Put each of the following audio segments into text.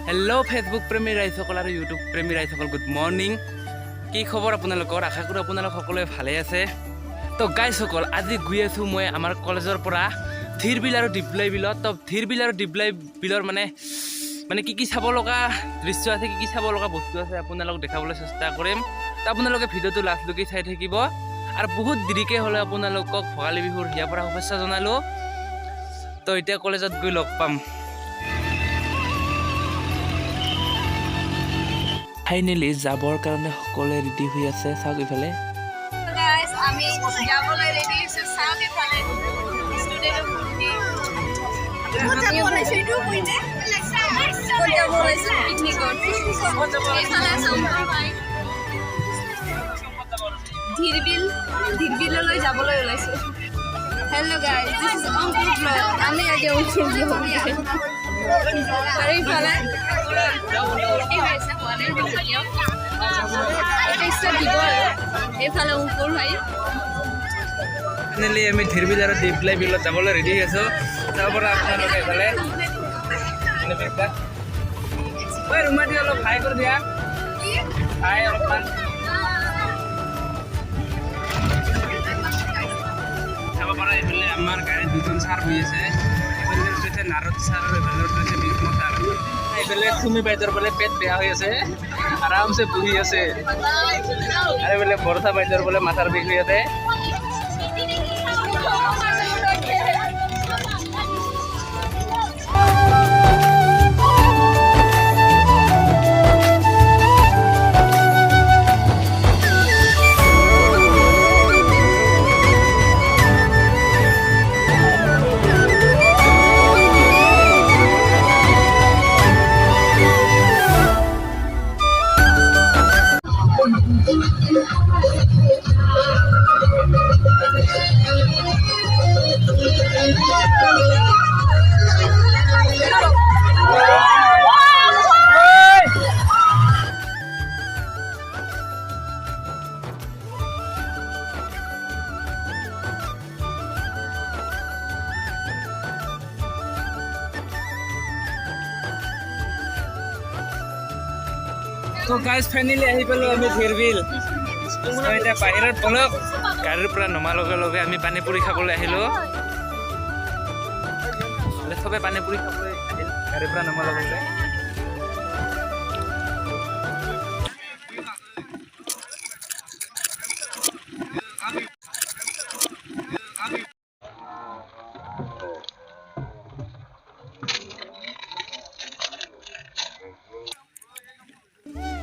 Hello Facebook प्रेमी राइजসকল আৰু YouTube প্ৰেমী ৰাইজসকল গুড মৰ্নিং কি খবৰ আপোনালোকৰ আশা কৰোঁ আপোনালোক সকলোৱে ভালে আছে তো গাইসকল আজি গৈ আছোঁ মই আমাৰ কলেজৰ পৰা ধীৰবিল আৰু ডিপ্লাই বিলত তো ধীৰবিল আৰু ডিপ্লাই বিলৰ মানে কি চাব লগা দৃশ্য আছে কি চাব লগা বস্তু আছে আপোনালোক দেখাবলৈ চেষ্টা কৰিম তো আপোনালোকে ভিডিঅ'টো লাষ্টলৈকে চাই থাকিব আৰু বহুত দেৰিকৈ হ'লে আপোনালোকক ভোগালী বিহুৰ হিয়াৰ পৰা শুভেচ্ছা জনালোঁ তো এতিয়া কলেজত গৈ লগ পাম ফাইনেলি যাবৰ কাৰণে সকলোৱে ৰেডি হৈ আছে চাওক ইফালে গাইস আমি যাবলৈ ৰেডি হৈছো চাওক ইফালে ষ্টুডেন্ট ফুটি আমি বনাইছো এইটো কইনে কোনটা বনাইছো পিকনিকত এখানে সম্পূৰ্ণ ভাই ধীৰবিললৈ যাবলৈ ওলাইছো hello guys this is Ankul blog আমি আগে উঠিম আৰু ইফালে এইফালে অংকুৰ ভাই ফাইনেলি আমি ধীৰবিল আৰু ডিপ্লাই বিলত যাবলৈ ৰেডি হৈ আছোঁ তাৰ পৰা আপোনালোকে এইফালে ৰুমা দি অলপ হাই কৰি দিয়া হাই অলপমান চাব পৰা এইফালে আমাৰ গাড়ীত দুজন ছাৰ বহি আছে এইফালে নাৰদ ছাৰ আৰু এইফালে বিষ্ণু ছাৰ এইফালে চুমি বাইদেউৰ বোলে পেট বেয়া হৈ আছে আৰামছে বহি আছে আৰু এইফালে বৰষা বাইদেউৰ বোলে মাথাৰ বিষ হৈ আছে তো গাইজ ফাইনেলি আহি পালোঁ আমি ধীৰবিল এতিয়া বাহিৰত বলক গাড়ীৰ পৰা নমাৰ লগে লগে আমি পানী পুৰি খাবলৈ আহিলোঁ চবে পানী পুৰি খাবলৈ আহিল গাড়ীৰ পৰা নমাৰ লগে লগে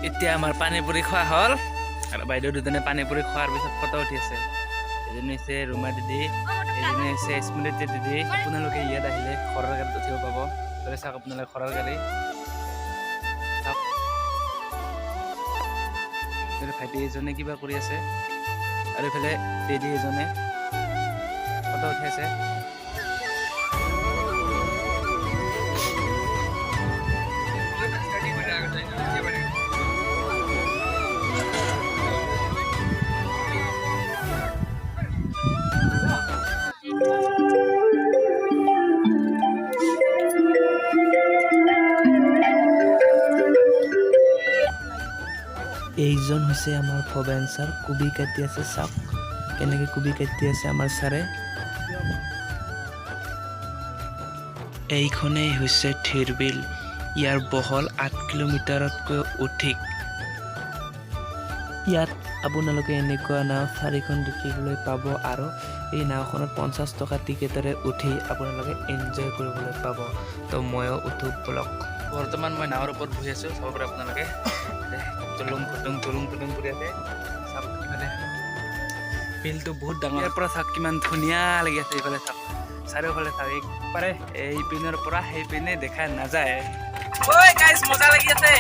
এতিয়া আমাৰ পানী পুৰি খোৱা হ'ল আৰু বাইদেউ দুজনে পানী পুৰি খোৱাৰ পিছত ফটো উঠি আছে এজনী হৈছে ৰুমা দিদি এজনী হৈছে স্মৃতি দিদি আপোনালোকে ইয়াত আহিলে ঘৰৰ গাড়ীত উঠিব পাব চাওক আপোনালোকে ঘৰৰ গাড়ী চাওক ভাইটি এজনে কিবা কৰি আছে আৰু এইফালে দিদি এজনে ফটো উঠি আছে এইজন হৈছে আমাৰ ভৱেন ছাৰ কুবি কাটি আছে চাওক কেনেকৈ কুবি কাটি আছে আমাৰ ছাৰে এইখনেই হৈছে ধীৰবিল ইয়াৰ বহল 8 কিলোমিটাৰতকৈ অধিক ইয়াত আপোনালোকে এনেকুৱা নাও 4খন দেখিবলৈ পাব আৰু এই নাওখনত 50 টকা টিকেটেৰে উঠি আপোনালোকে এনজয় কৰিবলৈ পাব তো ময়ো উঠো বলক বৰ্তমান মই নাৱৰ ওপৰত বহি আছোঁ চাব পাৰে আপোনালোকে তুলুং ফুটুং কৰি আছে চাওক ইফালে বিলটো বহুত ডাঙৰ ইয়াৰ পৰা চাওক কিমান ধুনীয়া লাগি আছে এইফালে চাওক চাৰিওফালে চাওক একবাৰে এই পিনৰ পৰা সেই পিনে দেখা নাযায় ঐ গাইজ মজা লাগি আছে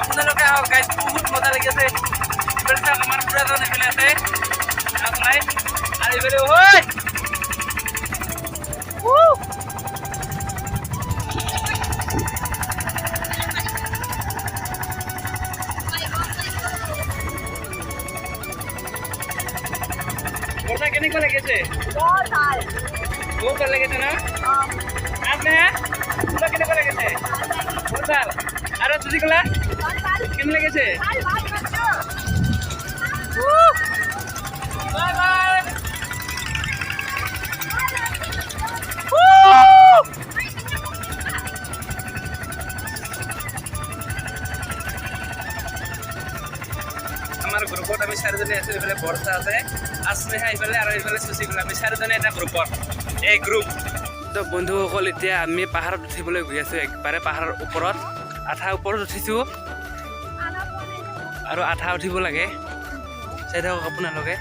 আপোনালোকে আহক গাইজ বহুত মজা লাগি আছে এইফালে চাওক আমাৰ পুৰাজন এইফালে আছে আৰু এইফালে ঐ কেনেকুৱা লাগিছে বহুত ভাল লাগিছে ন আপনি কেনেকুৱা লাগিছে বহুত ভাল চুচিকলা কেমন লেগেছে বাই বাই আমাৰ গ্ৰুপত আমি চাৰিজনী আছো এইফালে বৰ্ষা আছে আশ্মেহা এইফালে আৰু এইফালে চুচিকলা আমি চাৰিজনী এটা গ্ৰুপত এই গ্ৰুপ তো বন্ধুসকল এতিয়া আমি পাহাৰত উঠিবলৈ গৈ আছো একবাৰে পাহাৰৰ ওপৰত আধা ওপৰত উঠিছো আৰু আধা উঠিব লাগে চাই থাকক আপোনালোকে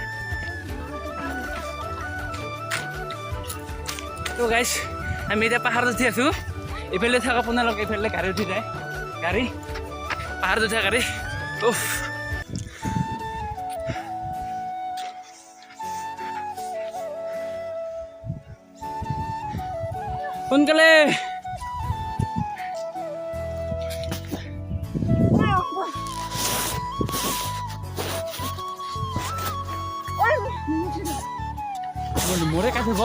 তো গাইছ আমি এতিয়া পাহাৰত উঠি আছো এইফালে থাকক আপোনালোকে এইফালে গাড়ী উঠি যায় গাড়ী পাহাৰত উঠা গাড়ী উফ সোনকালে মোৰে কাটিব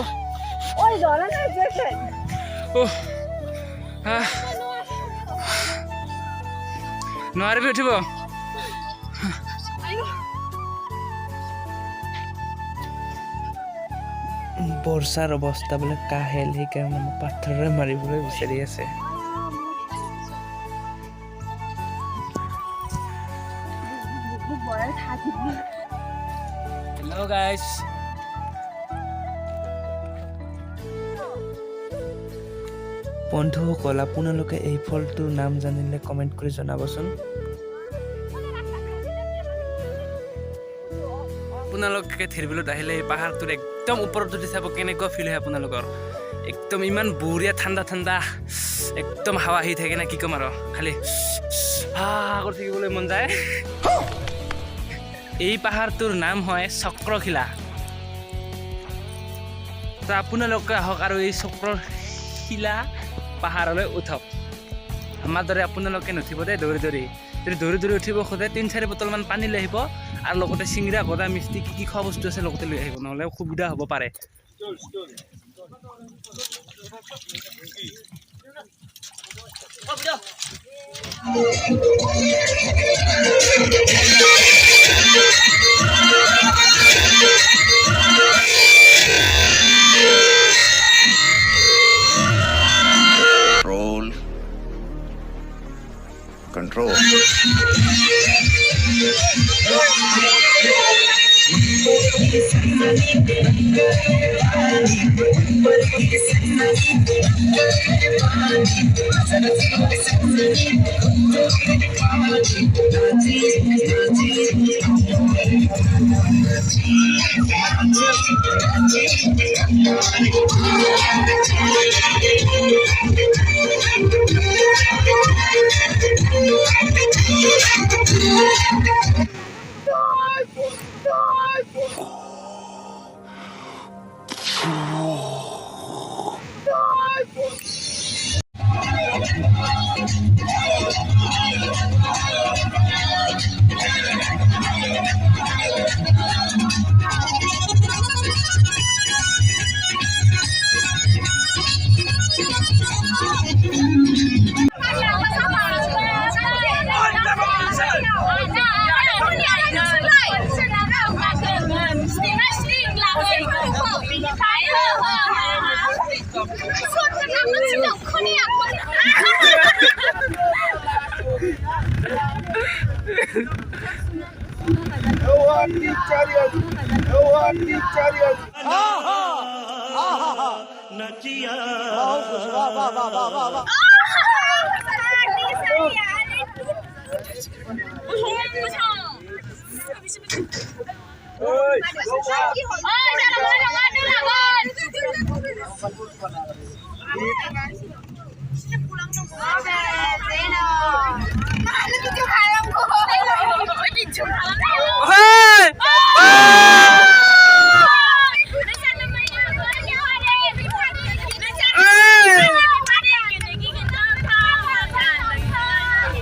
নোৱাৰিবি উঠিব বৰ্ষাৰ অৱস্থা বোলে কাহেল সেইকাৰণে পাথৰেৰে মাৰিবলৈ বিচাৰি আছে হেল্ল' গাইছ বন্ধুসকল আপোনালোকে এই ফলটোৰ নাম জানিলে কমেণ্ট কৰি জনাবচোন আপোনালোকে থিৰবিলত আহিলে এই পাহাৰটোৰ একদম ওপৰত উঠি চাব কেনেকুৱা ফিল হয় আপোনালোকৰ একদম ইমান বঢ়িয়া ঠাণ্ডা ঠাণ্ডা একদম হাৱা আহি থাকে না কি ক'ম আৰু খালি কৰি থাকিবলৈ মন যায় এই পাহাৰটোৰ নাম হয় চক্ৰশিলা তো আপোনালোকে আহক আৰু এই চক্ৰশিলা পাহাৰলৈ উঠক আমাৰ দৰে আপোনালোকে নুঠিব দেই দৌৰি দৌৰি যদি দৌৰি দৌৰি উঠিব খোজে 3-4 বটলমান পানী লৈ আহিব আৰু লগতে চিংৰা গদা মিষ্টি কি কি খোৱা বস্তু আছে লগতে লৈ আহিব নহ'লে অসুবিধা হ'ব পাৰে Control.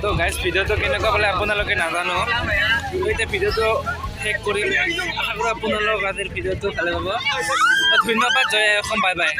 তো গাইজ ভিডিঅ'টো কেনেকুৱা পালে আপোনালোকে নাজানো এতিয়া ভিডিঅ'টো শেষ কৰিম আশা কৰোঁ আপোনালোক আজিৰ ভিডিঅ'টো ভালে পাব ধন্যবাদ জয় অসম বাই বাই